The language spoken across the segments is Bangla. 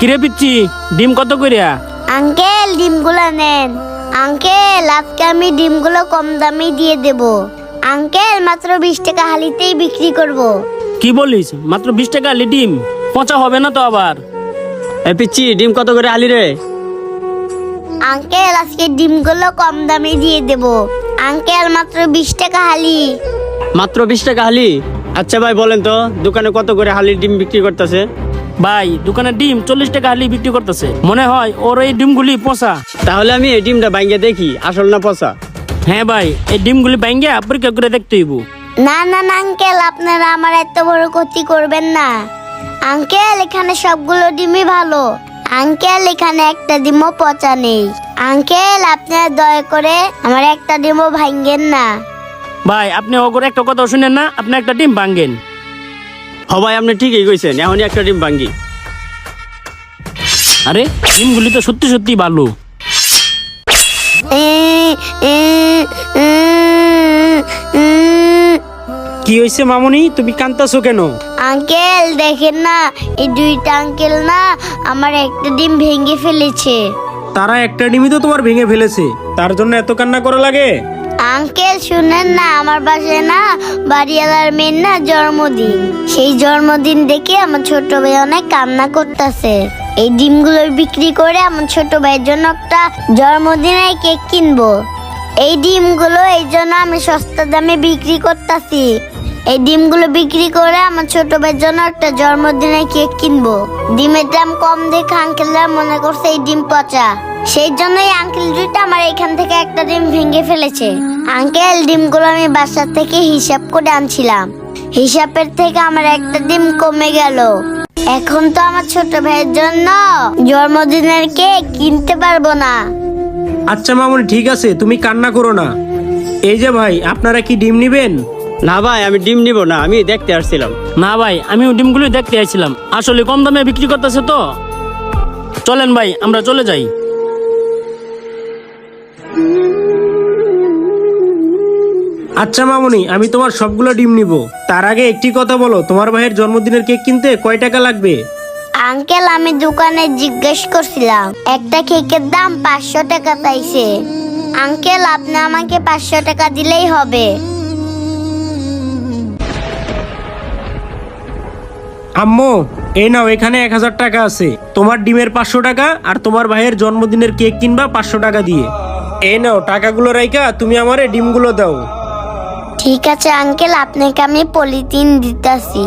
কিরে পিচ্ছি, ডিম কত করিয়া? আঙ্কেল ডিমগুলো নেন। আঙ্কেল আজকে আমি ডিমগুলো কম দামে দিয়ে দেব। আঙ্কেল মাত্র 20 টাকা হালিতেই বিক্রি করব। কি বলিস, মাত্র 20 টাকা আলি ডিম? পচা হবে না তো আবার? এ পিচ্ছি, ডিম কত করে আলি রে? আঙ্কেল আজকে ডিমগুলো কম দামে দিয়ে দেব। আঙ্কেল মাত্র 20 টাকা হালি। মাত্র 20 টাকা হালি? আচ্ছা ভাই বলেন তো, দোকানে কত করে হালির ডিম বিক্রি করতেছে? ভাই দোকানে ডিম 40 টাকা হালি বিক্রি করতেছে। মনে হয় ওর এই ডিমগুলি পচা। তাহলে আমি এই ডিমটা ভাঙ্গে দেখি আসল না পচা। হ্যাঁ ভাই, এই ডিমগুলি ভাঙ্গে পরীক্ষা করে দেখতে হইব। না না না আঙ্কেল, আপনারা আমার এত বড় ক্ষতি করবেন না। আঙ্কেল এখানে সবগুলো ডিমই ভালো। আঙ্কেল এখানে একটা ডিমও পচা নেই। আঙ্কেল আপনারা দয়া করে আমার একটা ডিমও ভাঙ্গেন না। ভাই আপনি ওগর একটা কথা শুনেন না, আপনি একটা ডিম ভাঙ্গেন। হ ভাই, আপনি ঠিকই কইছেন, এখনই একটা ডিম ভাঙ্গি। আরে ডিমগুলি তো সত্যি সত্যি ভালো। কি হয়েছে মামুনি, তুমি কান্তাছো কেন? আঙ্কেল দেখেন না, এই দুইটা আঙ্কেল না আমার একটা ডিম ভেঙে ফেলেছে। তারা একটা ডিমই তো তোমার ভেঙে ফেলেছে, তার জন্য এত কান্না করা লাগে? আঙ্কেল শুনেন না, আমার বাসায় না বাড়িওয়ালার মেয়ের না জন্মদিন। সেই জন্মদিন দেখে আমার ছোট ভাই অনেক কান্না করতেছে। এই ডিমগুলো বিক্রি করে আমার ছোট ভাইয়ের জন্য একটা জন্মদিনের কেক কিনবো। এই ডিমগুলো এই জন্য আমি সস্তা দামে বিক্রি করতেছি। এই ডিমগুলো বিক্রি করে আমার ছোট ভাইয়ের জন্য একটা জন্মদিনের কেক কিনবো। ডিমের দাম কম দেখে আঙ্কেলরা মনে করছে এই ডিম পচা। সেই জন্যই আঙ্কেল দুইটা আমার এখান থেকে একটা ডিম ভেঙে ফেলেছে। আঙ্কেল ডিমগুলো আমি বাসা থেকে হিসাব করে আনছিলাম, হিসাবের থেকে আমার একটা ডিম কমে গেল। এখন তো আমার ছোট ভাইয়ের জন্য জন্মদিনের কেক কিনতে পারবো না। আচ্ছা মামুনি ঠিক আছে, তুমি কান্না করো না। এই যে ভাই, আপনারা কি ডিম নিবেন? না ভাই, আমি ডিম নিব না, আমি দেখতে আসছিলাম। না ভাই, আমিও ডিমগুলি দেখতে আইছিলাম। আসলে কম দামে বিক্রি করতেছে তো। চলেন ভাই আমরা চলে যাই। আচ্ছা মামুনি, আমি তোমার সবগুলো ডিম নিব। তার আগে একটি কথা বলো, তোমার ভাইয়ের জন্মদিনের কেক কিনতে কয় টাকা লাগবে? আঙ্কেল আমি দোকানে জিজ্ঞেস করছিলাম, একটা কেকের দাম 500 টাকা চাইছে। আঙ্কেল আপনি আমাকে 500 টাকা দিলেই হবে। আম্মু এই নাও, এখানে 1000 টাকা আছে। তোমার ডিমের 500 টাকা আর তোমার ভাইয়ের জন্মদিনের কেক কিনবা 500 টাকা দিয়ে। এই নাও টাকাগুলো রাইখা তুমি আমারে ডিমগুলো দাও। ঠিক আছে আঙ্কেল, আপনাকে আমি পলিথিন দিতেছি।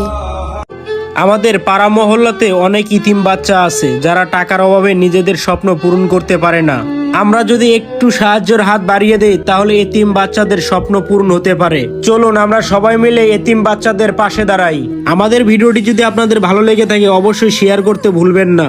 আমাদের পাড়া মহল্লাতে অনেক ইতিম বাচ্চা আছে যারা টাকার অভাবে নিজেদের স্বপ্ন পূরণ করতে পারে না। আমরা যদি একটু সাহায্যের হাত বাড়িয়ে দেই তাহলে এতিম বাচ্চাদের স্বপ্ন পূরণ হতে পারে। চলুন আমরা সবাই মিলে এতিম বাচ্চাদের পাশে দাঁড়াই। আমাদের ভিডিওটি যদি আপনাদের ভালো লেগে থাকে অবশ্যই শেয়ার করতে ভুলবেন না।